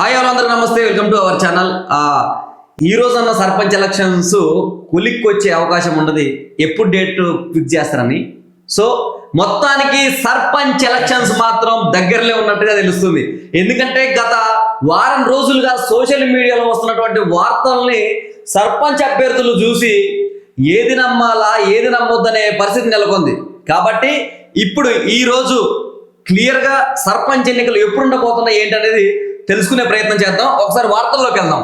Hi అందరూ నమస్తే, welcome to our channel. ఈ రోజున్న సర్పంచ్ ఎలక్షన్స్ కొలిక్కి వచ్చే అవకాశం ఉండదు, ఎప్పుడు డేట్ ఫిక్స్ చేస్తారని. సో మొత్తానికి సర్పంచ్ ఎలక్షన్స్ మాత్రం దగ్గరలో ఉన్నట్టుగా తెలుస్తుంది. ఎందుకంటే గత వారం రోజులుగా సోషల్ మీడియాలో వస్తున్నటువంటి వార్తల్ని సర్పంచ్ అభ్యర్థులు చూసి ఏది నమ్మాలా ఏది నమ్మొద్దనే పరిస్థితి నెలకొంది. కాబట్టి ఇప్పుడు ఈరోజు క్లియర్గా సర్పంచ్ ఎన్నికలు ఎప్పుడు ఉండబోతున్నాయి ఏంటనేది తెలుసుకునే ప్రయత్నం చేద్దాం. ఒకసారి వార్తల్లోకి వెళ్దాం.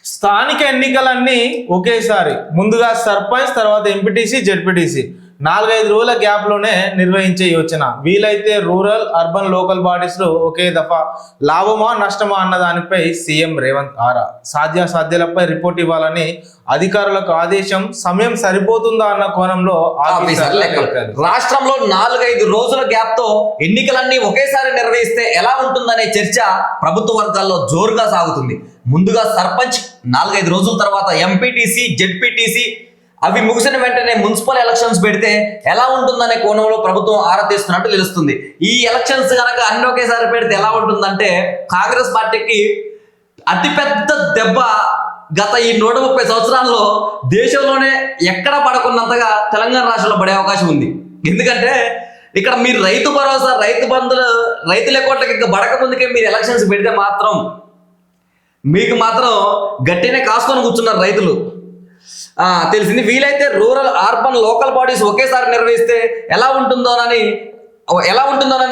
స్థానిక ఎన్నికలన్నీ ఒకేసారి, ముందుగా సర్పంచ్, తర్వాత ఎంపీటీసీ, జెడ్పీటీసీ 4-5 రోజుల గ్యాప్ లోనే నిర్వహించే యోచన. వీలైతే రూరల్, అర్బన్, లోకల్ బాడీస్ లో ఒకే దఫా లాభమా నష్టమా అన్న దానిపై సీఎం రేవంత్ ఆరా. సాధ్యాసాధ్యాలపై రిపోర్ట్ ఇవ్వాలని అధికారులకు ఆదేశం. సమయం సరిపోతుందా అన్న కోణంలో రాష్ట్రంలో 4-5 రోజుల గ్యాప్ తో ఎన్నికలన్నీ ఒకేసారి నిర్వహిస్తే ఎలా ఉంటుందనే చర్చ ప్రభుత్వ వర్గాల్లో జోరుగా సాగుతుంది. ముందుగా సర్పంచ్, 4-5 రోజుల తర్వాత ఎంపీటీసీ, జెడ్పీటీసీ, అవి ముగిసిన వెంటనే మున్సిపల్ ఎలక్షన్స్ పెడితే ఎలా ఉంటుందనే కోణంలో ప్రభుత్వం ఆరా తీస్తున్నట్టు తెలుస్తుంది. ఈ ఎలక్షన్స్ కనుక అన్ని ఒకేసారి పెడితే ఎలా ఉంటుందంటే కాంగ్రెస్ పార్టీకి అతిపెద్ద దెబ్బ. గత ఈ 130 సంవత్సరాల్లో దేశంలోనే ఎక్కడ పడకున్నంతగా తెలంగాణ రాష్ట్రంలో పడే అవకాశం ఉంది. ఎందుకంటే ఇక్కడ మీరు రైతు భరోసా, రైతు బంధులు, రైతుల అకౌంట్లకి ఇంకా పడక ముందుకే మీరు ఎలక్షన్స్ పెడితే మాత్రం మీకు మాత్రం గట్టినే కాసుకొని కూర్చున్నారు రైతులు. తెలిసింది. వీలైతే రూరల్, అర్బన్, లోకల్ బాడీస్ ఒకేసారి నిర్వహిస్తే ఎలా ఉంటుందోనని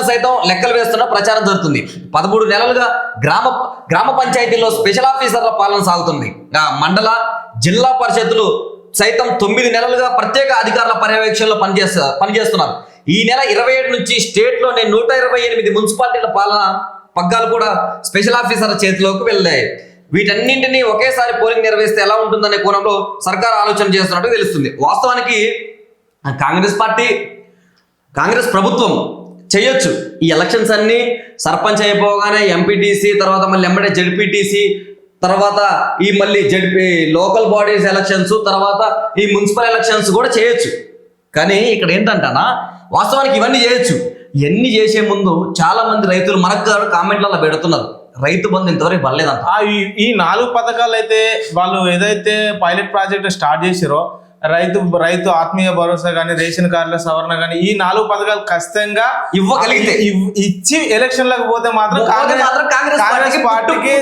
సైతం లెక్కలు వేస్తున్న ప్రచారం జరుగుతుంది. 13 నెలలుగా గ్రామ పంచాయతీల్లో స్పెషల్ ఆఫీసర్ల పాలన సాగుతుంది. మండల, జిల్లా పరిషత్తులు సైతం 9 నెలలుగా ప్రత్యేక అధికారుల పర్యవేక్షణలో పనిచేస్తున్నారు. ఈ నెల 27 నుంచి స్టేట్లోనే 128 మున్సిపాలిటీల పాలన పగ్గాలు కూడా స్పెషల్ ఆఫీసర్ల చేతిలోకి వెళ్ళాయి. వీటన్నింటినీ ఒకేసారి పోలింగ్ నిర్వహిస్తే ఎలా ఉంటుందనే కోణంలో సర్కార్ ఆలోచన చేస్తున్నట్టు తెలుస్తుంది. వాస్తవానికి కాంగ్రెస్ ప్రభుత్వం చేయొచ్చు ఈ ఎలక్షన్స్ అన్ని. సర్పంచ్ అయిపోగానే ఎంపీటీసీ, తర్వాత మళ్ళీ ఎంబడే జెడ్పీటీసీ, తర్వాత ఈ మళ్ళీ లోకల్ బాడీస్ ఎలక్షన్స్, తర్వాత ఈ మున్సిపల్ ఎలక్షన్స్ కూడా చేయొచ్చు. కానీ ఇక్కడ ఏంటంటనా, వాస్తవానికి ఇవన్నీ చేయొచ్చు. ఇవన్నీ చేసే ముందు చాలా మంది రైతులు మనకు కామెంట్లలో పెడుతున్నారు, రైతు బంధు ఇంతవరకు పడలేదంట. ఈ 4 పథకాలు అయితే వాళ్ళు ఏదైతే పైలట్ ప్రాజెక్ట్ స్టార్ట్ చేసారో, రైతు ఆత్మీయ భరోసా కానీ, రేషన్ కార్డుల సవరణ కానీ, ఈ 4 పథకాలు ఖచ్చితంగా ఇవ్వగలిగితే ఇచ్చి ఎలక్షన్లకు పోతే మాత్రం కాంగ్రెస్ పార్టీకి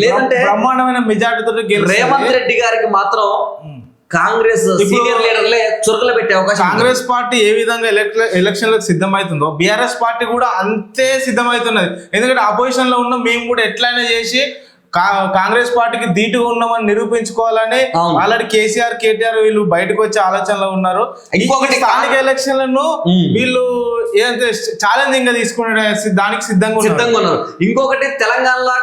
లేదంటే బ్రహ్మాండమైన మెజార్టీతో రేవంత్ రెడ్డి గారికి మాత్రం కాంగ్రెస్ సీనియర్ లీడర్లే చురకలు పెట్టే అవకాశం. కాంగ్రెస్ పార్టీ ఏ విధంగా ఎలక్షన్లకు సిద్ధమవుతుందో బీఆర్ఎస్ పార్టీ కూడా అంతే సిద్ధమవుతున్నది. ఎందుకంటే అపోజిషన్ లో ఉన్న మేము కూడా ఎట్లయినా చేసి కాంగ్రెస్ పార్టీకి ధీటుగా ఉన్నామని నిరూపించుకోవాలని ఆల్రెడీ కేసీఆర్, కేటీఆర్ వీళ్ళు బయటకు వచ్చే ఆలోచనలో ఉన్నారు. ఇంకొకటి స్థానిక ఎలక్షన్లను వీళ్ళు ఏదైతే ఛాలెంజింగ్ గా తీసుకునే దానికి సిద్ధంగా ఉన్నారు. ఇంకొకటి తెలంగాణలో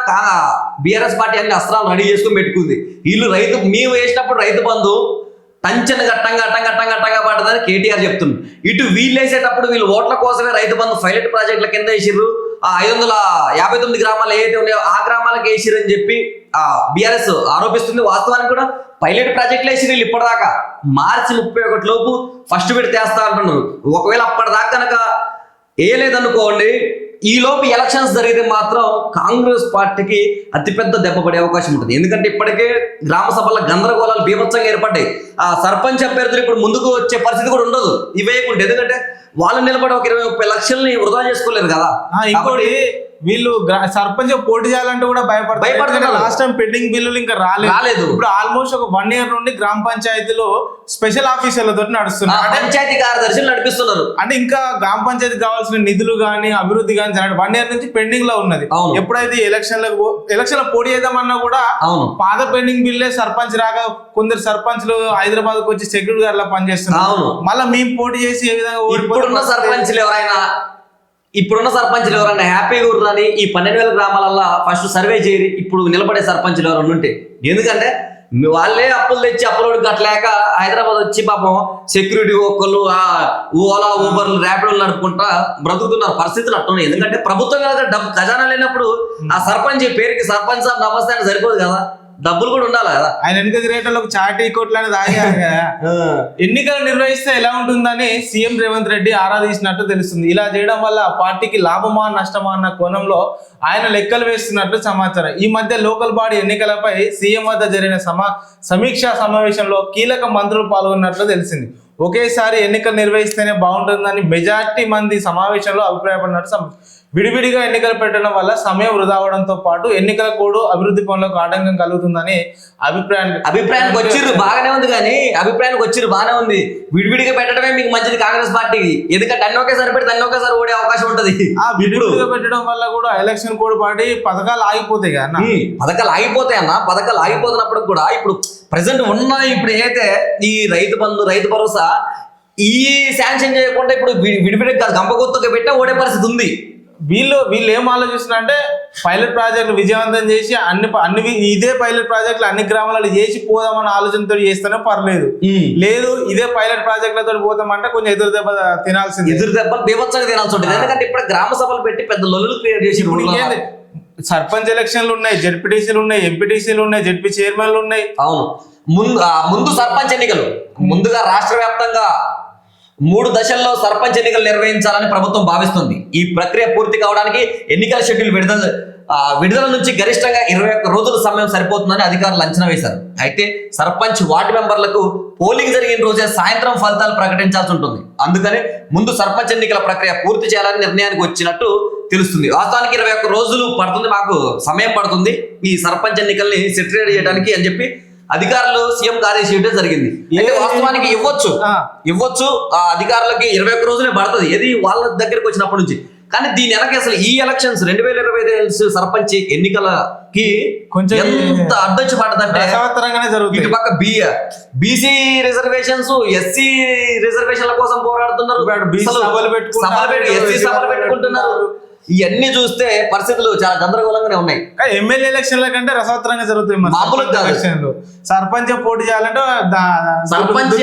బీఆర్ఎస్ పార్టీ అన్ని అస్త్రాలు రెడీ చేసుకుని పెట్టుకుంది. వీళ్ళు మేము వేసినప్పుడు రైతు బంధు టంచన గట్టంగా పడుతుందని కేటీఆర్ చెప్తున్నారు. ఇటు వీళ్ళు వేసేటప్పుడు వీళ్ళు ఓట్ల కోసమే రైతు బంధు పైలట్ ప్రాజెక్టుల కింద వేసిర్రు. 559 గ్రామాలు ఏవైతే ఉన్నాయో ఆ గ్రామాలకు వేసిరని చెప్పి బీఆర్ఎస్ ఆరోపిస్తుంది. వాస్తవానికి కూడా పైలట్ ప్రాజెక్టులు వేసిరు వీళ్ళు ఇప్పటిదాకా. మార్చి 31 లోపు ఫస్ట్ విడత వేస్తా అంటున్నారు. ఒకవేళ అప్పటిదాకా కనుక వేయలేదనుకోండి, ఈ లోపు ఎలక్షన్స్ జరిగితే మాత్రం కాంగ్రెస్ పార్టీకి అతిపెద్ద దెబ్బ పడే అవకాశం ఉంటుంది. ఎందుకంటే ఇప్పటికే గ్రామ సభల గందరగోళాలు బీభత్సంగా ఏర్పడ్డాయి. సర్పంచ్ అభ్యర్థులు ఇప్పుడు ముందుకు వచ్చే పరిస్థితి కూడా ఉండదు ఇవేయకుండా. ఎందుకంటే వాళ్ళు నిలబడి ఒక 20-30 లక్షల్ని వృధా చేసుకోలేరు కదా. ఇంకోటి వీళ్ళు సర్పంచ్ పోటీ చేయాలంటే కూడా భయపడుతున్నారు. లాస్ట్ టైం పెండింగ్ బిల్లులు ఇంకా రాలేదు. ఇప్పుడు ఆల్మోస్ట్ ఒక 1 year నుండి గ్రామ పంచాయతీలో స్పెషల్ ఆఫీసర్లతో నడుస్తున్నారు, పంచాయతీ కార్యదర్శులు నడిపిస్తున్నారు. అంటే ఇంకా గ్రామ పంచాయతీ కావాల్సిన నిధులు కానీ, అభివృద్ధి కానీ 1 year నుంచి పెండింగ్ లో ఉన్నది. ఎప్పుడైతే ఎలక్షన్ పోటీ చేద్దామన్నా కూడా పాత పెండింగ్ బిల్లే సర్పంచ్ రాక కొందరు సర్పంచ్లు హైదరాబాద్ కు వచ్చి సెక్యూరిటీ గార్డ్ లా పనిచేస్తున్నారు. మళ్ళీ మేము పోటీ చేసి ఏ విధంగా ఇప్పుడున్న సర్పంచ్లు ఎవరైనా హ్యాపీగా ఉన్నారని ఈ 12,000 గ్రామాలల్లో ఫస్ట్ సర్వే చేయరు. ఇప్పుడు నిలబడే సర్పంచ్లు ఎవరైనా ఉంటే, ఎందుకంటే వాళ్ళే అప్పులు తెచ్చి అప్పులోడు కట్టలేక హైదరాబాద్ వచ్చి పాపం సెక్యూరిటీ ఒక్కళ్ళు ఓలా, ఊబర్లు, ర్యాపిడోలు నడుపుకుంటా బ్రతుకుతున్న పరిస్థితులు అట్టున్నాయి. ఎందుకంటే ప్రభుత్వం కనుక ఖజానా లేనప్పుడు ఆ సర్పంచ్ పేరుకి సర్పంచ్ సాబ్ నమస్తే అని సరిపోదు కదా. డబ్బులు కూడా ఉండాలి కదా. ఆయన వెనుక తిరిగేటోళ్ళకి చాటి కోట్లని తాగాక ఎన్నికలు నిర్వహిస్తే ఎలా ఉంటుందని సీఎం రేవంత్ రెడ్డి ఆరా తీసినట్టు తెలుస్తుంది. ఇలా చేయడం వల్ల పార్టీకి లాభమా నష్టమా అన్న కోణంలో ఆయన లెక్కలు వేస్తున్నట్లు సమాచారం. ఈ మధ్య లోకల్ బాడీ ఎన్నికలపై సీఎం వద్ద జరిగిన సమీక్షా సమావేశంలో కీలక మంత్రులు పాల్గొన్నట్లు తెలిసింది. ఒకేసారి ఎన్నికలు నిర్వహిస్తేనే బాగుంటుందని మెజార్టీ మంది సమావేశంలో అభిప్రాయపడినట్టు విడివిడిగా ఎన్నికలు పెట్టడం వల్ల సమయం వృధా అవడంతో పాటు ఎన్నికల కోడ్ అభివృద్ధి పనులకు ఆటంకం కలుగుతుందని అభిప్రాయానికి వచ్చిర్రు బాగానే ఉంది, కానీ అభిప్రాయానికి వచ్చిర్రు బాగానే ఉంది. విడివిడిగా పెట్టడమే మీకు మంచిది కాంగ్రెస్ పార్టీకి, ఎందుకంటే అన్ని ఒకేసారి పెడితే అన్ని ఒకేసారి ఓడే అవకాశం ఉంటది. ఆ విడివిడిగా పెట్టడం వల్ల కూడా ఎలక్షన్ కోడ్ పార్టీ పథకాలు ఆగిపోతాయి కదా. పథకాలు ఆగిపోతాయి అన్న. పథకాలు ఆగిపోతున్నప్పుడు కూడా ఇప్పుడు ప్రెసెంట్ ఉన్న ఇప్పుడు ఏదైతే ఈ రైతు బంధు, రైతు భరోసా ఈ శాంక్షన్ చేయకుండా ఇప్పుడు విడివిడిగా గంపగుత్తుగా పెట్టే ఓడే పరిస్థితి ఉంది. వీళ్ళు ఏం ఆలోచిస్తున్నారు అంటే పైలట్ ప్రాజెక్టులు విజయవంతం చేసి అన్ని ఇదే పైలట్ ప్రాజెక్టులు అన్ని గ్రామాలలో చేసి పోదామన్న ఆలోచనతో చేస్తేనే పర్లేదు. లేదు ఇదే పైలట్ ప్రాజెక్టులతో పోతామంటే కొంచెం ఎదురు దెబ్బ తినాల్సింది. ఎదురు దెబ్బలు బీభత్సంగా తినాల్సి ఉంటుంది. ఎందుకంటే ఇప్పుడు గ్రామ సభలు పెట్టి పెద్ద లొల్లులు క్రియేట్ చేసి సర్పంచ్ ఎలక్షన్లు ఉన్నాయి, జెడ్పీటీసీలు ఉన్నాయి, ఎంపీటీసీలు ఉన్నాయి, జెడ్పీ చైర్మన్లు ఉన్నాయి. అవును, ముందు సర్పంచ్ ఎన్నికలు ముందుగా రాష్ట్ర వ్యాప్తంగా 3 దశల్లో సర్పంచ్ ఎన్నికలు నిర్వహించాలని ప్రభుత్వం భావిస్తుంది. ఈ ప్రక్రియ పూర్తి కావడానికి ఎన్నికల షెడ్యూల్ విడుదల నుంచి గరిష్టంగా 21 రోజుల సమయం సరిపోతుందని అధికారులు అంచనా వేశారు. అయితే సర్పంచ్ వార్డు మెంబర్లకు పోలింగ్ జరిగిన రోజే సాయంత్రం ఫలితాలు ప్రకటించాల్సి ఉంటుంది. అందుకని ముందు సర్పంచ్ ఎన్నికల ప్రక్రియ పూర్తి చేయాలని నిర్ణయానికి వచ్చినట్టు తెలుస్తుంది. వాస్తవానికి 21 రోజులు పడుతుంది, మాకు సమయం పడుతుంది ఈ సర్పంచ్ ఎన్నికల్ని సెటిల్ చేయడానికి అని చెప్పి అధికారులు సీఎం ఆదేశం ఇవ్వడం జరిగింది. అయితే వాస్తవానికి ఇవ్వచ్చు ఆ అధికారులకి 21 రోజులే పడుతుంది, ఏది వాళ్ళ దగ్గరికి వచ్చినప్పటి నుంచి. కానీ దీని వెనక అసలు ఈ ఎలక్షన్స్ 2025 సర్పంచ్ ఎన్నికలకి కొంచెం ఎంత అడ్డొచ్చి పడ్డదంటే ఇటు పక్క బీసీ రిజర్వేషన్స్, ఎస్సీ రిజర్వేషన్ల కోసం పోరాడుతున్నారు, ఎస్సీ సభలు పెట్టుకుంటున్నారు. ఇవన్నీ చూస్తే పరిస్థితులు చాలా గందరగోళంగానే ఉన్నాయి. ఎమ్మెల్యే ఎలక్షన్ల కంటే రసవత్తరంగా జరుగుతాయి. మామూలు సర్పంచ్ పోటీ చేయాలంటే సర్పంచ్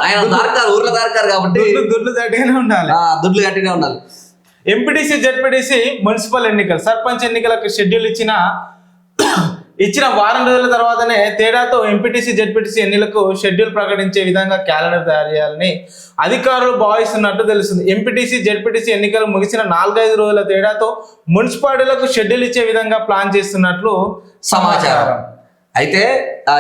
ఆయన దార్కారు, ఊర్ల దార్కారు కాబట్టి దుడ్లు గట్టిగానే ఉండాలి. దుడ్లు గట్టిగా ఉండాలి. ఎంపీటీసీ, జెడ్పీటీసీ, మున్సిపల్ ఎన్నికలు, సర్పంచ్ ఎన్నికలకు షెడ్యూల్ ఇచ్చిన వారం రోజుల తర్వాతనే తేడాతో ఎంపీటీసీ, జెడ్పీటీసీ ఎన్నికలకు షెడ్యూల్ ప్రకటించే విధంగా క్యాలెండర్ తయారు చేయాలని అధికారులు భావిస్తున్నట్టు తెలుస్తుంది. ఎంపీటీసీ, జెడ్పీటీసీ ఎన్నికలు ముగిసిన 4-5 రోజుల తేడాతో మున్సిపాలిటీలకు షెడ్యూల్ ఇచ్చే విధంగా ప్లాన్ చేస్తున్నట్లు సమాచారం. అయితే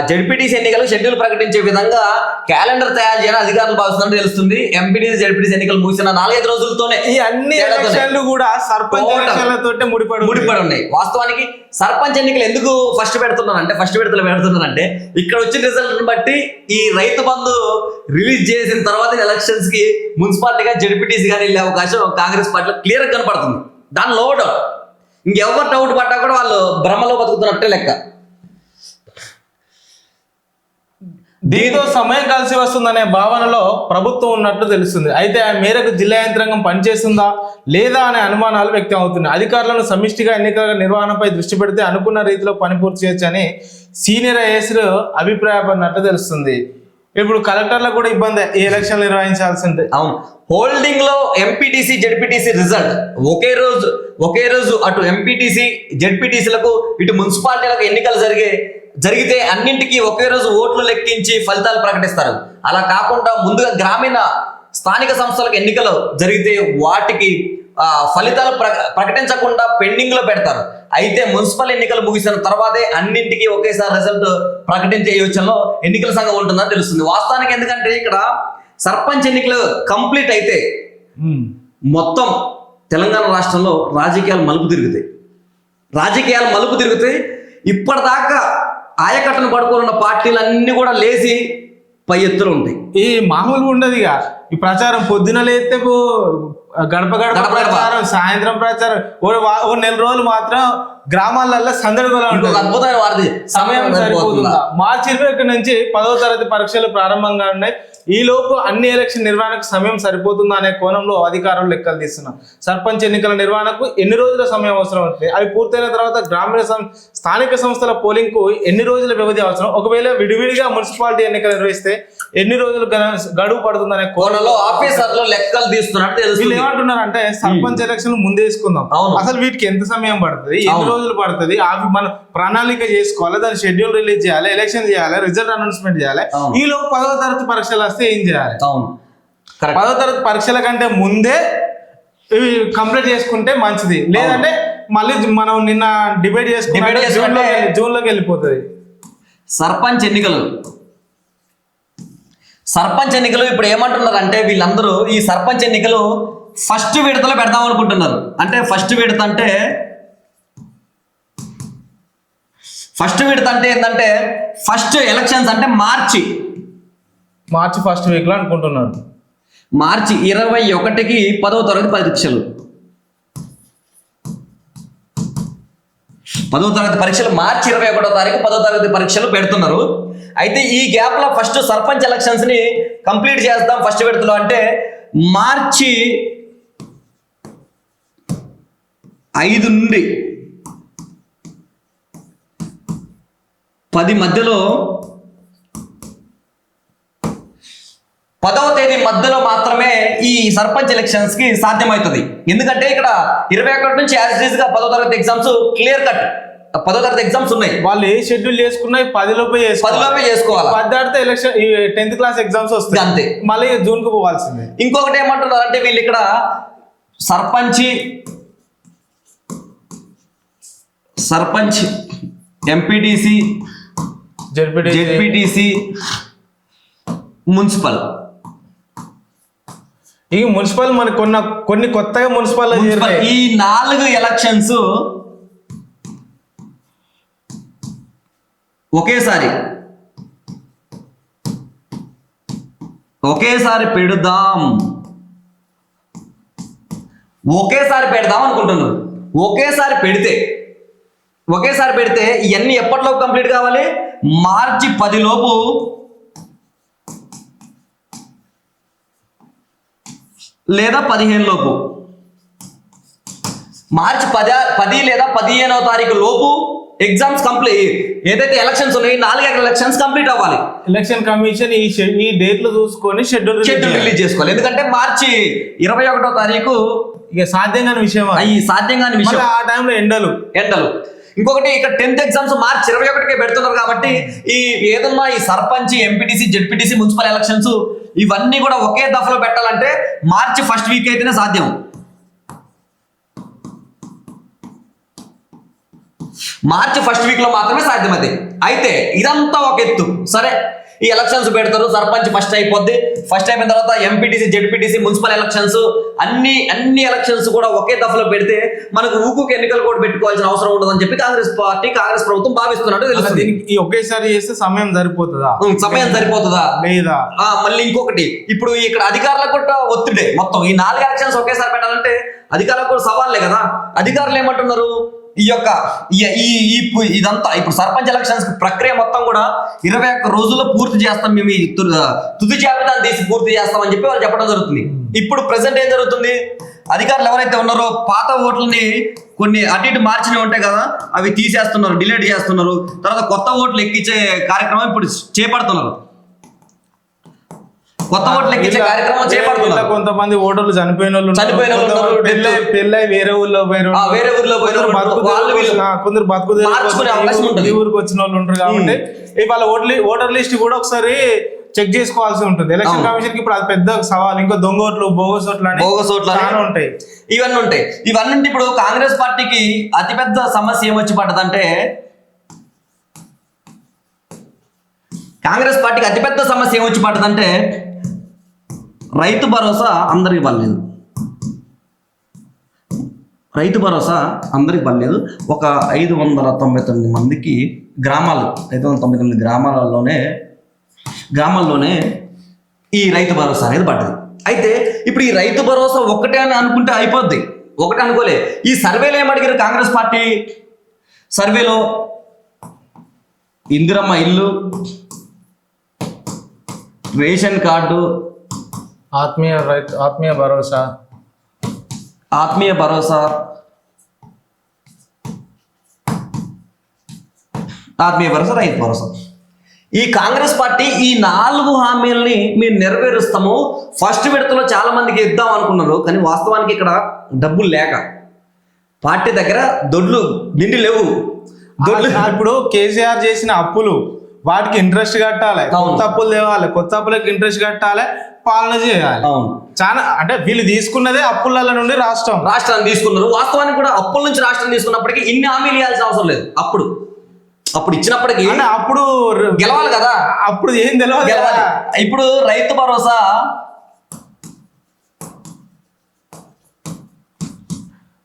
జెడ్పీటీసీ ఎన్నికలు షెడ్యూల్ ప్రకటించే విధంగా క్యాలెండర్ తయారు చేయాలని అధికారులు భావిస్తున్నట్టు తెలుస్తుంది. ఎంపీటీసీ, జెడ్పీటీసీ ఎన్నికలు ముగిసిన 4-5 రోజులతోనే ఈ అన్ని ఎలక్షన్లు కూడా సర్పంచ్ ఎలక్షన్లతో ముడిపడి ఉన్నాయి. వాస్తవానికి సర్పంచ్ ఎన్నికలు ఎందుకు ఫస్ట్ పెడుతున్నారంటే ఇక్కడ వచ్చిన రిజల్ట్ బట్టి ఈ రైతు బంధు రిలీజ్ చేసిన తర్వాత ఎలక్షన్స్ కి మున్సిపాలిటీగా జెడ్పీటీసీ గానీ వెళ్ళే అవకాశం కాంగ్రెస్ పార్టీలో క్లియర్ గా కనపడుతుంది. దానిలో డౌట్, ఇంకెవరు డౌట్ పడ్డా కూడా వాళ్ళు భ్రమలో బతుకుతున్నట్టే లెక్క. దీంతో సమయం కలిసి వస్తుందనే భావనలో ప్రభుత్వం ఉన్నట్లు తెలుస్తుంది. అయితే ఆ మేరకు జిల్లా యంత్రాంగం పనిచేస్తుందా లేదా అనే అనుమానాలు వ్యక్తం అవుతున్నాయి. అధికారులను సమిష్టిగా ఎన్నికల నిర్వహణపై దృష్టి పెడితే అనుకున్న రీతిలో పని పూర్తి చేయొచ్చని సీనియర్ ఐఏఎస్లు అభిప్రాయపడినట్లు తెలుస్తుంది. ఇప్పుడు కలెక్టర్లకు కూడా ఇబ్బంది ఈ ఎలక్షన్ నిర్వహించాల్సిందే. అవును, హోల్డింగ్ లో ఎంపీటీసీ, జెడ్పీటీసీ రిజల్ట్ ఒకే రోజు అటు ఎంపీటీసీ, జెడ్పీటీసీలకు ఇటు మున్సిపాలిటీలకు ఎన్నికలు జరిగితే అన్నింటికీ ఒకే రోజు ఓట్లు లెక్కించి ఫలితాలు ప్రకటిస్తారు. అలా కాకుండా ముందుగా గ్రామీణ స్థానిక సంస్థలకు ఎన్నికలు జరిగితే వాటికి ఫలితాలు ప్రకటించకుండా పెండింగ్ లో పెడతారు. అయితే మున్సిపల్ ఎన్నికలు ముగిసిన తర్వాతే అన్నింటికీ ఒకేసారి రిజల్ట్ ప్రకటించే యోచనలో ఎన్నికల సంఘం ఉంటుందని తెలుస్తుంది. వాస్తవానికి ఎందుకంటే ఇక్కడ సర్పంచ్ ఎన్నికలు కంప్లీట్ అయితే మొత్తం తెలంగాణ రాష్ట్రంలో రాజకీయాలు మలుపు తిరుగుతాయి. ఇప్పటిదాకా ఆయకట్టను పడుకోనున్న పార్టీలన్నీ కూడా లేచి పై ఎత్తులు ఉంటాయి. ఈ మామూలుగా ఉండదు. ఇక ఈ ప్రచారం పొద్దున లేస్తే గడప ప్రచారం, సాయంత్రం ప్రచారం, ఓ నెల రోజులు మాత్రం గ్రామాలలో సందడిగా ఉంటుంది. అద్భుతమైన వారిది సమయం సరిపోతుందా? మార్చి 21 నుంచి 10వ తరగతి పరీక్షలు ప్రారంభంగా ఉన్నాయి. ఈ లోపు అన్ని ఎలక్షన్ నిర్వహణకు సమయం సరిపోతుందా అనే కోణంలో అధికారులు లెక్కలు తీస్తున్నారు. సర్పంచ్ ఎన్నికల నిర్వహణకు ఎన్ని రోజుల సమయం అవసరం అవుతుంది, అవి పూర్తయిన తర్వాత స్థానిక సంస్థల పోలింగ్ కు ఎన్ని రోజుల వ్యవధి అవసరం, ఒకవేళ విడివిడిగా మున్సిపాలిటీ ఎన్నికలు నిర్వహిస్తే ఎన్ని రోజులు గడువు పడుతుందనే కోణంలో ఆఫీసర్లు లెక్కలు తీస్తున్నట్టు వీళ్ళు తెలుస్తుంది. ఏమంటున్నారంటే సర్పంచ్ ఎలక్షన్ ముందేసుకుందాం, అసలు వీటికి ఎంత సమయం పడుతుంది, ఎన్ని రోజులు పడుతుంది, అవి మనం ప్రణాళిక చేసుకోవాలి, దాని షెడ్యూల్ రిలీజ్ చేయాలి, ఎలక్షన్ చేయాలి, రిజల్ట్ అనౌన్స్మెంట్ చేయాలి. ఈ లోపు 10వ తరగతి పరీక్షలు వస్తే ఏం చేయాలి? 10వ తరగతి పరీక్షల కంటే ముందే ఇవి కంప్లీట్ చేసుకుంటే మంచిది, లేదంటే మళ్ళీ మనం నిన్న డిబేట్ చేసుకుంటే జూన్ లోకి వెళ్ళిపోతుంది. సర్పంచ్ ఎన్నికలు ఇప్పుడు ఏమంటున్నారు అంటే వీళ్ళందరూ ఈ సర్పంచ్ ఎన్నికలు ఫస్ట్ విడతలో పెడదాం అనుకుంటున్నారు. అంటే ఫస్ట్ విడత అంటే ఏంటంటే ఫస్ట్ ఎలక్షన్స్ అంటే మార్చి ఫస్ట్ వీక్ లో అనుకుంటున్నారు. మార్చి 21కి 10వ తరగతి పరీక్షలు, 10వ తరగతి పరీక్షలు మార్చి 21వ తారీఖు 10వ తరగతి పరీక్షలు పెడుతున్నారు. అయితే ఈ గ్యాప్ లో ఫస్ట్ సర్పంచ్ ఎలక్షన్స్ ని కంప్లీట్ చేద్దాం ఫస్ట్ విడతలో అంటే మార్చి 5 నుండి 10 మధ్యలో 10వ తేదీ మధ్యలో మాత్రమే ఈ సర్పంచ్ ఎలక్షన్స్ కి సాధ్యమవుతుంది. ఎందుకంటే ఇక్కడ 21 నుంచి యాజ్ ఇట్ ఈస్ గా 10వ తరగతి ఎగ్జామ్స్ క్లియర్ కట్ 10వ తరగతి ఎగ్జామ్స్ ఉన్నాయి. వాళ్ళు ఏ షెడ్యూల్ చేసుకున్నా 10 లోపే చేసుకోవాలి. 10 దాటితే ఎలక్షన్ 10th క్లాస్ ఎగ్జామ్స్ వస్తాయి, అంతే, మళ్ళీ జూన్ కు పోవాల్సిందే. ఇంకొకటి ఏమంటున్నారు అంటే వీళ్ళు ఇక్కడ సర్పంచ్ ఎంపీటీసీ జెడ్పీటీసీ మున్సిపల్ ఈ మున్సిపల్ మనకు కొన్ని కొత్తగా మున్సిపల్ ఈ 4 ఎలక్షన్స్ ఒకేసారి పెడదాం అనుకుంటున్నాను. ఒకేసారి పెడితే ఇవన్నీ ఎప్పటిలోపు కంప్లీట్ కావాలి? మార్చి 10 లోపు లేదా 15 లోపు, మార్చి 10 లేదా 15వ తారీఖు లోపు ఎగ్జామ్స్ కంప్లీట్, ఏదైతే ఎలక్షన్స్ ఉన్నాయి 4 ఎలక్షన్స్ కంప్లీట్ అవ్వాలి. ఎలక్షన్ కమిషన్ ఈ డేట్లు చూసుకొని షెడ్యూల్ రిలీజ్ చేసుకోవాలి. ఎందుకంటే మార్చి 21వ తారీఖు ఇక సాధ్యం కాని విషయం, ఆ టైంలో ఎండలు. ఇంకొకటి ఇక్కడ 10th ఎగ్జామ్స్ మార్చి 21కే పెడుతున్నారు కాబట్టి ఈ ఏదన్నా ఈ sarpanch MPTC ZPTC municipal elections ఇవన్నీ కూడా ఒకే దఫలో పెట్టాలంటే మార్చి ఫస్ట్ వీక్ అయితేనే సాధ్యం. మార్చి ఫస్ట్ వీక్ లో మాత్రమే సాధ్యమది. అయితే ఇదంతా ఒక ఎత్తు. సరే, ఈ ఎలక్షన్స్ పెడతారు, సర్పంచ్ ఫస్ట్ అయిపోద్ది, ఫస్ట్ అయిపోయిన తర్వాత ఎంపీటీసీ జెడ్పీటీసీ మున్సిపల్ ఎలక్షన్స్ అన్ని ఎలక్షన్స్ కూడా ఒకే దఫలో పెడితే మనకు ఊకుకి ఎన్నికలు కూడా పెట్టుకోవాల్సిన అవసరం ఉండదని చెప్పి కాంగ్రెస్ ప్రభుత్వం భావిస్తున్నట్టు తెలుస్తుంది. ఈ ఒకేసారి చేస్తే సమయం సరిపోతుందా లేదా? మళ్ళీ ఇంకొకటి, ఇప్పుడు ఇక్కడ అధికారులకు కూడా ఒత్తిడే. మొత్తం ఈ 4 ఎలక్షన్స్ ఒకేసారి పెట్టాలంటే అధికారులకు కూడా సవాళ్ళే కదా. అధికారులు ఏమంటున్నారు, ఇదంతా ఇప్పుడు సర్పంచ్ ఎలక్షన్స్ ప్రక్రియ మొత్తం కూడా 21 రోజుల్లో పూర్తి చేస్తాం, మేము ఈ తుది జాబితాను తీసి పూర్తి చేస్తామని చెప్పి వాళ్ళు చెప్పడం జరుగుతుంది. ఇప్పుడు ప్రెసెంట్ ఏం జరుగుతుంది, అధికారులు ఎవరైతే ఉన్నారో పాత ఓట్లని కొన్ని అటు ఇటు మార్చినవి ఉంటాయి కదా, అవి తీసేస్తున్నారు, డిలీట్ చేస్తున్నారు. తర్వాత కొత్త ఓట్లు ఎక్కించే కార్యక్రమం ఇప్పుడు చేపడుతున్నారు. కొంతమంది ఓటర్లు చనిపోయిన వాళ్ళు పెళ్ళై వేరే ఊర్లో కొందరు ఈ ఊరికి వచ్చిన వాళ్ళు ఉంటారు. కాబట్టి వాళ్ళ ఓటర్ లిస్ట్ కూడా ఒకసారి చెక్ చేసుకోవాల్సి ఉంటుంది. ఎలక్షన్ కమిషన్ కి ఇప్పుడు అది పెద్ద సవాల్. ఇంకా దొంగ ఓట్లు, బోగస్ ఓట్లు ఉంటాయి, ఇవన్నీ ఉంటాయి. ఇప్పుడు కాంగ్రెస్ పార్టీకి అతిపెద్ద సమస్య ఏమొచ్చి పడ్డదంటే, రైతు భరోసా అందరికి పడలేదు. ఒక 599 మందికి గ్రామాల్లో 599 గ్రామాల్లోనే ఈ రైతు భరోసా అనేది పడ్డది. అయితే ఇప్పుడు ఈ రైతు భరోసా ఒక్కటే అని అనుకుంటే అయిపోద్ది, ఒకటే అనుకోలే. ఈ సర్వేలో ఏమడిగారు కాంగ్రెస్ పార్టీ సర్వేలో, ఇందిరమ్మ ఇల్లు, రేషన్ కార్డు, ఆత్మీయ భరోసా, ఆత్మీయ భరోసా, రైతు భరోసా. ఈ కాంగ్రెస్ పార్టీ ఈ 4 హామీలని మేము నెరవేరుస్తాము. ఫస్ట్ విడతలో చాలా మందికి ఇద్దాం అనుకున్నారు, కానీ వాస్తవానికి ఇక్కడ డబ్బులు లేక పార్టీ దగ్గర దొడ్లు నిండి లేవు. ఇప్పుడు కేసీఆర్ చేసిన అప్పులు వాటికి ఇంట్రెస్ట్ కట్టాలి, కొత్త అప్పులు తేవాలి, కొత్త అప్పులకి ఇంట్రెస్ట్ కట్టాలి, పాలన చేయాలి. చాలా అంటే వీళ్ళు తీసుకున్నదే అప్పుల నుండి రాష్ట్రాన్ని తీసుకున్నారు. వాస్తవానికి కూడా అప్పుల నుంచి రాష్ట్రం తీసుకున్నప్పటికీ ఇన్ని హామీలు ఇవ్వాల్సిన అవసరం లేదు. అప్పుడు ఇచ్చినప్పటికీ అప్పుడు గెలవాలి కదా, అప్పుడు ఏం తెలియదు. ఇప్పుడు రైతు భరోసా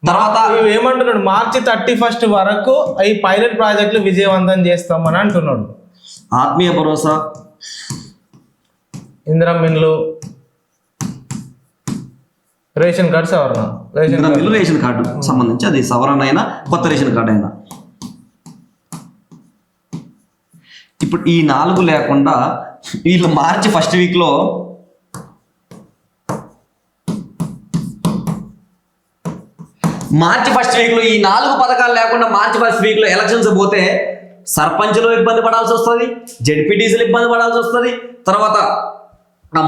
తర్వాత ఏమంటున్నాడు, మార్చి 31 వరకు ఈ పైలట్ ప్రాజెక్టులు విజయవంతం చేస్తామని అంటున్నాడు. ఆత్మీయ భరోసా, ఇందిరమ్మిన్లు, రేషన్ కార్డు సవరణ, రేషన్ కార్డు సంబంధించి అది సవరణ అయినా కొత్త రేషన్ కార్డు అయినా. ఇప్పుడు ఈ 4 లేకుండా వీళ్ళు మార్చి ఫస్ట్ వీక్లో ఈ 4 పథకాలు లేకుండా మార్చి ఫస్ట్ వీక్లో ఎలక్షన్స్ పోతే సర్పంచ్లు ఇబ్బంది పడాల్సి వస్తుంది, జెడ్పీటీసీలు ఇబ్బంది పడాల్సి వస్తుంది, తర్వాత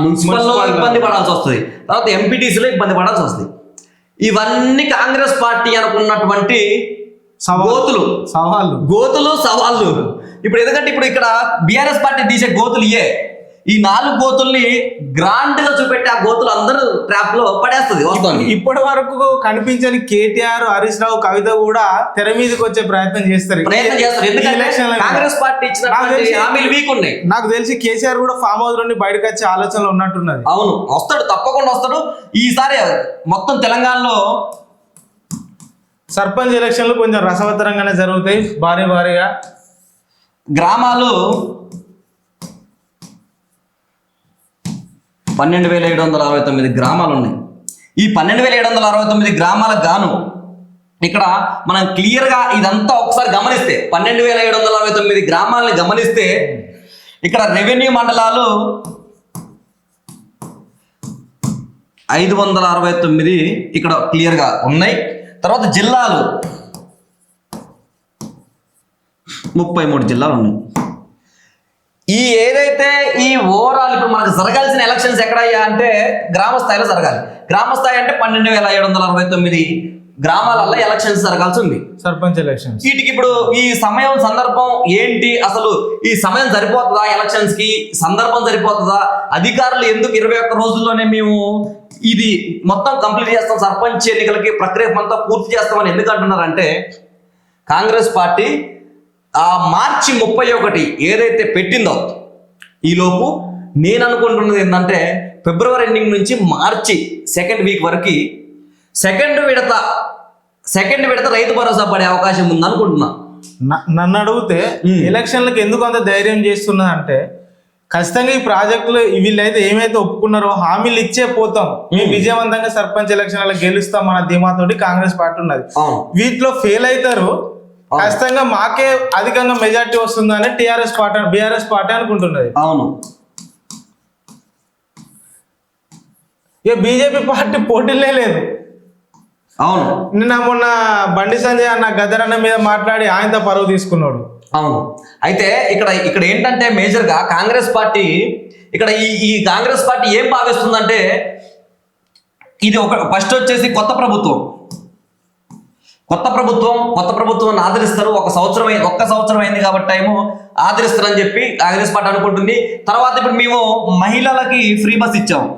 మున్సిపల్లో ఇబ్బంది పడాల్సి వస్తుంది, తర్వాత ఎంపీటీసీలో ఇబ్బంది పడాల్సి వస్తుంది. ఇవన్నీ కాంగ్రెస్ పార్టీ అనుకున్నటువంటి సవాళ్ళు. ఇప్పుడు ఎందుకంటే ఇప్పుడు ఇక్కడ బీఆర్ఎస్ పార్టీ తీసే గోతులు ఈ 4 గోతుల్ని గ్రాండ్ గా చూపెట్టి ఆ గోతులు అందరూ ట్రాప్ లో పడేస్తుంది. ఇప్పటి వరకు కనిపించని కేటీఆర్, హరీష్ రావు, కవిత కూడా తెర మీదకి వచ్చే ప్రయత్నం చేస్తారు. కాంగ్రెస్ పార్టీ నాకు తెలిసి కేసీఆర్ కూడా ఫామ్ హౌస్ నుండి బయటకు వచ్చే ఆలోచనలు ఉన్నట్టున్నది. అవును, వస్తాడు, తప్పకుండా వస్తాడు. ఈసారి మొత్తం తెలంగాణలో సర్పంచ్ ఎలక్షన్లు కొంచెం రసవత్తరంగానే జరుగుతాయి. భారీగా గ్రామాలు 12,769 గ్రామాలు ఉన్నాయి. ఈ 12,769 గ్రామాలకు గాను ఇక్కడ మనం క్లియర్గా ఇదంతా ఒకసారి గమనిస్తే 12,769 గ్రామాలని గమనిస్తే ఇక్కడ రెవెన్యూ మండలాలు 569 ఇక్కడ క్లియర్గా ఉన్నాయి. తర్వాత జిల్లాలు 33 జిల్లాలు ఉన్నాయి. ఏదైతే ఈ ఓవరాల్ ఇప్పుడు మనకు జరగాల్సిన ఎలక్షన్స్ ఎక్కడయ్యా అంటే గ్రామ స్థాయిలో జరగాలి. గ్రామ స్థాయి అంటే 12,769 గ్రామాలలో ఎలక్షన్స్ జరగాల్సి ఉంది, సర్పంచ్ ఎలక్షన్స్. వీటికి ఇప్పుడు ఈ సమయం సందర్భం ఏంటి, అసలు ఈ సమయం సరిపోతుందా, ఎలక్షన్స్ కి సందర్భం సరిపోతుందా, అధికారులు ఎందుకు 21 రోజుల్లోనే మేము ఇది మొత్తం కంప్లీట్ చేస్తాం, సర్పంచ్ ఎన్నికలకి ప్రక్రియ అంతా పూర్తి చేస్తామని ఎందుకు అంటున్నారంటే కాంగ్రెస్ పార్టీ ఆ మార్చి 31 ఏదైతే పెట్టిందో ఈలోపు నేను అనుకుంటున్నది ఏంటంటే ఫిబ్రవరి ఎండింగ్ నుంచి మార్చి 2nd వీక్ వరకు సెకండ్ విడత రైతు భరోసా పడే అవకాశం ఉంది అనుకుంటున్నా. నన్ను అడిగితే ఎలక్షన్లకు ఎందుకు అంత ధైర్యం చేస్తున్నా అంటే ఖచ్చితంగా ఈ ప్రాజెక్టులు వీళ్ళైతే ఏమైతే ఒప్పుకున్నారో హామీలు ఇచ్చే పోతాం, మేము విజయవంతంగా సర్పంచ్ ఎలక్షన్లకు గెలుస్తాం అన్న ధీమాతోటి కాంగ్రెస్ పార్టీ ఉన్నది. వీటిలో ఫెయిల్ అవుతారు, ఖచ్చితంగా మాకే అధికంగా మెజార్టీ వస్తుందని బీఆర్ఎస్ పార్టీ అనుకుంటున్నది. అవును, ఇక బీజేపీ పార్టీ పోటీలే లేదు. అవును, నిన్న మొన్న బండి సంజయ్ అన్న గద్దరన్న మీద మాట్లాడి ఆయనతో పరువు తీసుకున్నాడు. అవును, అయితే ఇక్కడ ఏంటంటే మేజర్గా కాంగ్రెస్ పార్టీ ఇక్కడ ఈ కాంగ్రెస్ పార్టీ ఏం భావిస్తుందంటే ఇది ఫస్ట్ వచ్చేసి కొత్త ప్రభుత్వం ఆదరిస్తారు. ఒక్క సంవత్సరం అయింది కాబట్టి టైము ఆదరిస్తారని చెప్పి కాంగ్రెస్ పార్టీ అనుకుంటుంది. తర్వాత ఇప్పుడు మేము మహిళలకి ఫ్రీ బస్ ఇచ్చాము,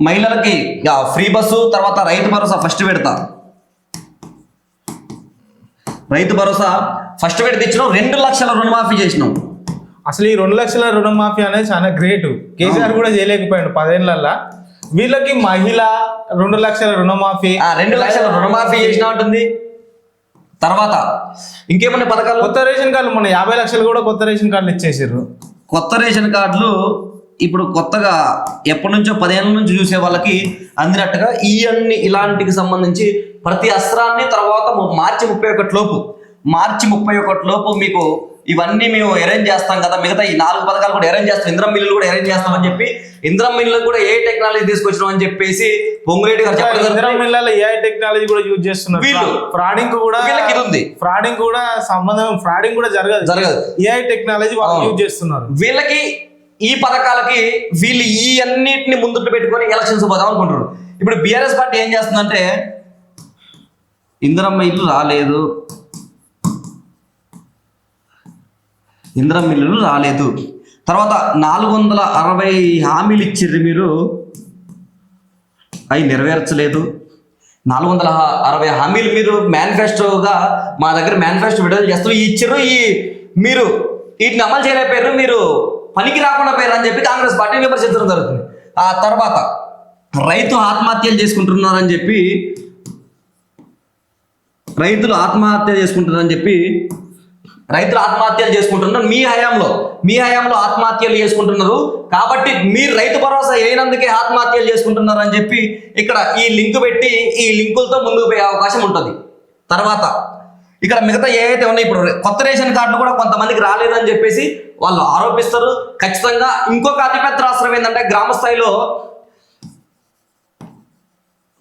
మహిళలకి ఫ్రీ బస్సు. తర్వాత రైతు భరోసా ఫస్ట్ విడత ఇచ్చినాం. 2 లక్షల రుణమాఫీ చేసినాం. అసలు ఈ 2 లక్షల రుణమాఫీ అనేది చాలా గ్రేట్. కేసీఆర్ కూడా చేయలేకపోయాడు 10 ఏళ్ళల్లో. వీళ్ళకి మహిళ 2 లక్షల రుణమాఫీ, 2 లక్షల రుణమాఫీ చేసిన ఉంటుంది. తర్వాత ఇంకేమన్నా పథకాలు, కొత్త రేషన్ కార్డులు, మన 50 లక్షలు కూడా కొత్త రేషన్ కార్డులు ఇచ్చేసారు. కొత్త రేషన్ కార్డులు ఇప్పుడు కొత్తగా ఎప్పటి నుంచో 10 ఏళ్ళ నుంచి చూసే వాళ్ళకి అందినట్టుగా ఇలాంటికి సంబంధించి ప్రతి అస్త్రాన్ని తర్వాత మార్చి 31 లోపు మీకు ఇవన్నీ మేము అరేంజ్ చేస్తాం కదా, మిగతా ఈ 4 పథకాలు కూడా అరేంజ్ చేస్తాం, ఇంద్రం మిల్లులు కూడా అరేంజ్ చేస్తామని చెప్పి ఇంద్రం మిల్లు కూడా ఏ టెక్నాలజీ తీసుకొచ్చినాం అని చెప్పేసి పొంగులేటి గారు చెప్పడం ఇందిరా జరుగుతుంది. మిల్లాలో ఏఐ టెక్నాలజీ కూడా యూజ్ చేస్తున్నారు. వీళ్ళు ఫ్రాడింగ్ కూడా వీళ్ళకి ఇది ఉంది. ఫ్రాడింగ్ కూడా జరగదు. ఏఐ టెక్నాలజీ వాళ్ళు యూజ్ చేస్తున్నారు. వీళ్ళకి ఈ పథకాలకి వీళ్ళు ఈ అన్నిటిని ముందుకు పెట్టుకొని ఎలక్షన్స్ పోదాం అనుకుంటున్నారు. ఇప్పుడు బీఆర్ఎస్ పార్టీ ఏం చేస్తుందంటే ఇందిరమ్మ ఇల్లు రాలేదు, ఇందిరమ్మ ఇల్లు రాలేదు, తర్వాత 460 హామీలు ఇచ్చిర్రు మీరు, అవి నెరవేర్చలేదు. 460 హామీలు మీరు మేనిఫెస్టోగా మా దగ్గర మేనిఫెస్టో విడుదల చేస్తూ ఇచ్చిర్రు, మీరు వీటిని అమలు చేయలేకపోయారు, మీరు పనికి రాకుండా పోయారు అని చెప్పి కాంగ్రెస్ పార్టీ విమర్శించడం జరుగుతుంది. ఆ తర్వాత రైతు ఆత్మహత్యలు చేసుకుంటున్నారని చెప్పి రైతులు ఆత్మహత్యలు చేసుకుంటున్నారు. మీ హయాంలో ఆత్మహత్యలు చేసుకుంటున్నారు కాబట్టి మీరు రైతు భరోసా అయినందుకే ఆత్మహత్యలు చేసుకుంటున్నారు అని చెప్పి ఇక్కడ ఈ లింక్ పెట్టి ఈ లింకులతో ముందుకు పోయే అవకాశం ఉంటుంది. తర్వాత ఇక్కడ మిగతా ఏవైతే ఉన్నాయి, ఇప్పుడు కొత్త రేషన్ కార్డులు కూడా కొంతమందికి రాలేదని చెప్పేసి వాళ్ళు ఆరోపిస్తారు. ఖచ్చితంగా ఇంకొక అతిపెద్ద రాష్ట్రం ఏంటంటే గ్రామ స్థాయిలో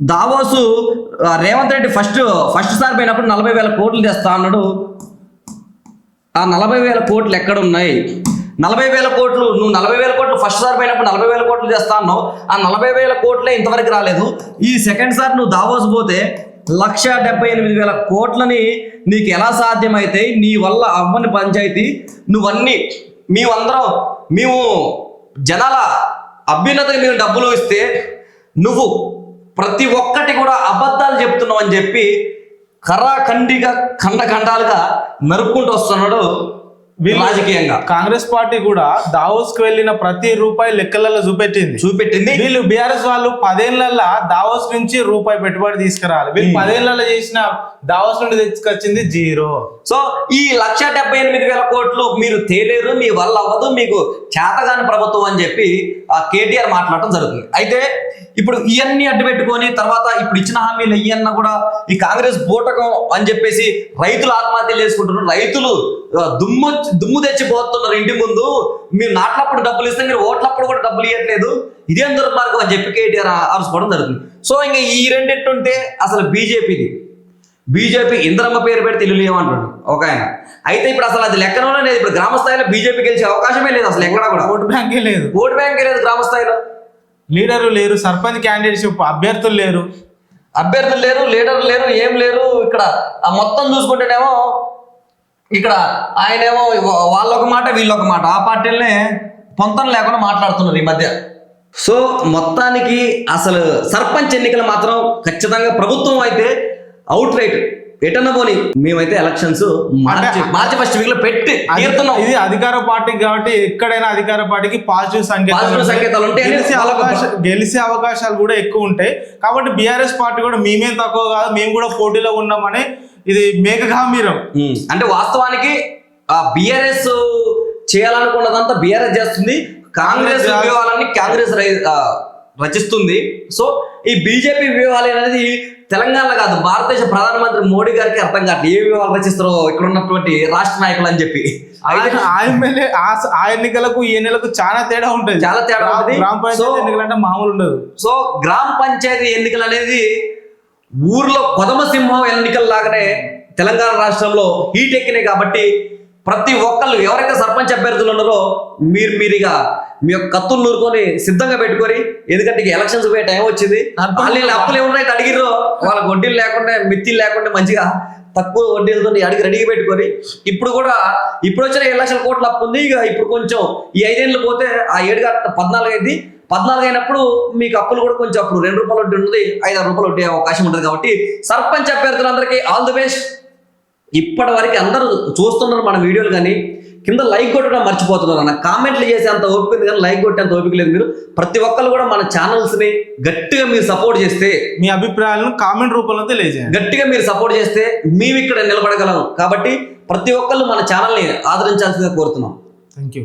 దావోసు రేవంత్ రెడ్డి ఫస్ట్ సారి పోయినప్పుడు 40,000 కోట్లు తెస్తా అన్నాడు. ఆ 40,000 కోట్లు ఎక్కడ ఉన్నాయి? 40,000 కోట్లు నువ్వు 40,000 కోట్లు ఫస్ట్ సారి పోయినప్పుడు 40,000 కోట్లు తెస్తా అన్నావు. ఆ 40,000 కోట్లే ఇంతవరకు రాలేదు. ఈ సెకండ్ సారి నువ్వు దావోసు పోతే 1,78,000 కోట్లని నీకు ఎలా సాధ్యమైతే? నీ వల్ల అవ్వని పంచాయతీ నువ్వన్నీ మేము జనాల అభ్యున్నతకి మేము డబ్బులు ఇస్తే నువ్వు ప్రతి ఒక్కటి కూడా అబద్ధాలు చెప్తున్నావు అని చెప్పి ఖండాలుగా నరుక్కుంటూ వస్తున్నాడు. రాజకీయంగా కాంగ్రెస్ పార్టీ కూడా దావోస్ కు వెళ్ళిన ప్రతి రూపాయి లెక్కలలో చూపెట్టింది. వీళ్ళు బీఆర్ఎస్ వాళ్ళు 10 ఏళ్లలో దావోస్ నుంచి రూపాయి పెట్టుబడి తీసుకురాలి. వీళ్ళు 10 ఏళ్లలో చేసిన దావోస్ నుండి తెచ్చుకొచ్చింది 0. సో ఈ 1,78,000 కోట్లు మీరు తేలేరు, మీ వల్ల అవ్వదు, మీకు చేతగాని ప్రభుత్వం అని చెప్పి కేటీఆర్ మాట్లాడటం జరుగుతుంది. అయితే ఇప్పుడు ఇవన్నీ అడ్డు పెట్టుకొని తర్వాత ఇప్పుడు ఇచ్చిన హామీలు ఇవన్నా కూడా ఈ కాంగ్రెస్ బూటకం అని చెప్పేసి రైతులు ఆత్మహత్యలు చేసుకుంటున్నారు. రైతులు దుమ్ము తెచ్చిపోతున్నారు ఇంటి ముందు. మీరు నాట్లప్పుడు డబ్బులు ఇస్తే మీరు ఓట్లప్పుడు కూడా డబ్బులు ఇవ్వట్లేదు, ఇదేం దుర్మార్గం అని చెప్పి కేటీఆర్ అరుచుకోవడం జరుగుతుంది. సో ఇంకా ఈ రెండింటుంటే అసలు బీజేపీ ఇంద్రమ్మ పేరు పెడితే ఇల్లు లేవంటాడు ఒక ఆయన. అయితే ఇప్పుడు అసలు అది లెక్కనోనే లేదు. ఇప్పుడు గ్రామ స్థాయిలో బీజేపీ గెలిచే అవకాశమే లేదు అసలు ఎక్కడా కూడా. ఓటు బ్యాంకే లేదు గ్రామ స్థాయిలో. లీడర్లు లేరు, సర్పంచ్ క్యాండిడేట్షిప్ అభ్యర్థులు లేరు, లీడర్లు లేరు, ఏం లేరు. ఇక్కడ మొత్తం చూసుకుంటేనేమో ఇక్కడ ఆయనేమో వాళ్ళొక మాట వీళ్ళొక మాట, ఆ పార్టీలనే పొంతం లేకుండా మాట్లాడుతున్నారు ఈ మధ్య. సో మొత్తానికి అసలు సర్పంచ్ ఎన్నికలు మాత్రం ఖచ్చితంగా ప్రభుత్వం అయితే అవుట్ రైట్ ఎటన్నా పోని మేమైతే ఎలక్షన్స్ మార్చి 1st వీక్ లో పెట్టి తీరుతున్నాం. ఇది అధికార పార్టీ కాబట్టి ఎక్కడైనా అధికార పార్టీకి పాజిటివ్ సంకేతాలు ఉంటాయి, గెలిచే అవకాశాలు కూడా ఎక్కువ ఉంటాయి. కాబట్టి బీఆర్ఎస్ పార్టీ కూడా మేమేం తక్కువ కాదు, మేము కూడా పోటీలో ఉన్నామని ఇది మేక గంభీరం. అంటే వాస్తవానికి బీఆర్ఎస్ చేయాలనుకున్నదంతా బీఆర్ఎస్ చేస్తుంది, కాంగ్రెస్ వ్యూహాలన్నీ కాంగ్రెస్ రచిస్తుంది. సో ఈ బీజేపీ వ్యూహాలు అనేది తెలంగాణలో కాదు, భారతదేశ ప్రధానమంత్రి మోడీ గారికి అర్థం కావట్లేదు ఏ వ్యూహాలు రచిస్తారో ఇక్కడ ఉన్నటువంటి రాష్ట్ర నాయకులు అని చెప్పి. ఆ ఎన్నికలకు ఈ ఎన్నికలకు చాలా తేడా ఉంటుంది. గ్రామ పంచాయతీ ఎన్నికలు అంటే మామూలు ఉండదు. సో గ్రామ పంచాయతీ ఎన్నికలు అనేది ఊర్లో కొదమ సింహం ఎన్నికల లాగానే తెలంగాణ రాష్ట్రంలో హీట్ ఎక్కినాయి. కాబట్టి ప్రతి ఒక్కళ్ళు ఎవరైతే సర్పంచ్ అభ్యర్థులు ఉన్నారో మీరుగా మీ యొక్క కత్తులు నూరుకొని సిద్ధంగా పెట్టుకొని, ఎందుకంటే ఎలక్షన్స్ పోయే టైం వచ్చింది. వాళ్ళు అప్పులు ఎవరైతే అడిగిర్రో వాళ్ళకి వడ్డీలు లేకుండా మిత్తిలు లేకుండా మంచిగా తక్కువ వడ్డీలతో అడిగి రెడీగా పెట్టుకొని ఇప్పుడు వచ్చిన 7 లక్షల కోట్ల అప్పు ఉంది. ఇక ఇప్పుడు కొంచెం ఈ 5 ఏళ్ళు పోతే ఆ 7 14 అయింది. 14 అయినప్పుడు మీకు అప్పులు కూడా కొంచెం అప్పుడు 2 రూపాయలు వడ్డీ ఉంటుంది, 5-6 రూపాయలు వడ్డీ అవకాశం ఉంటుంది. కాబట్టి సర్పంచ్ అభ్యర్థులందరికీ ఆల్ ది బెస్ట్. ఇప్పటి వరకు అందరూ చూస్తున్నారు మన వీడియోలు, కానీ కింద లైక్ కొట్టడం మర్చిపోతున్నారు అన్న. కామెంట్లు చేసే అంత ఓపిక ఉంది కానీ లైక్ కొట్టేంత ఓపిక లేదు. మీరు ప్రతి ఒక్కరు కూడా మన ఛానల్స్ని గట్టిగా మీరు సపోర్ట్ చేస్తే, మీ అభిప్రాయాలను కామెంట్ రూపంలో తెలియజేయండి. గట్టిగా మీరు సపోర్ట్ చేస్తే మేము ఇక్కడ నిలబడగలం. కాబట్టి ప్రతి ఒక్కళ్ళు మన ఛానల్ని ఆదరించాల్సిందిగా కోరుతున్నాం. Thank you.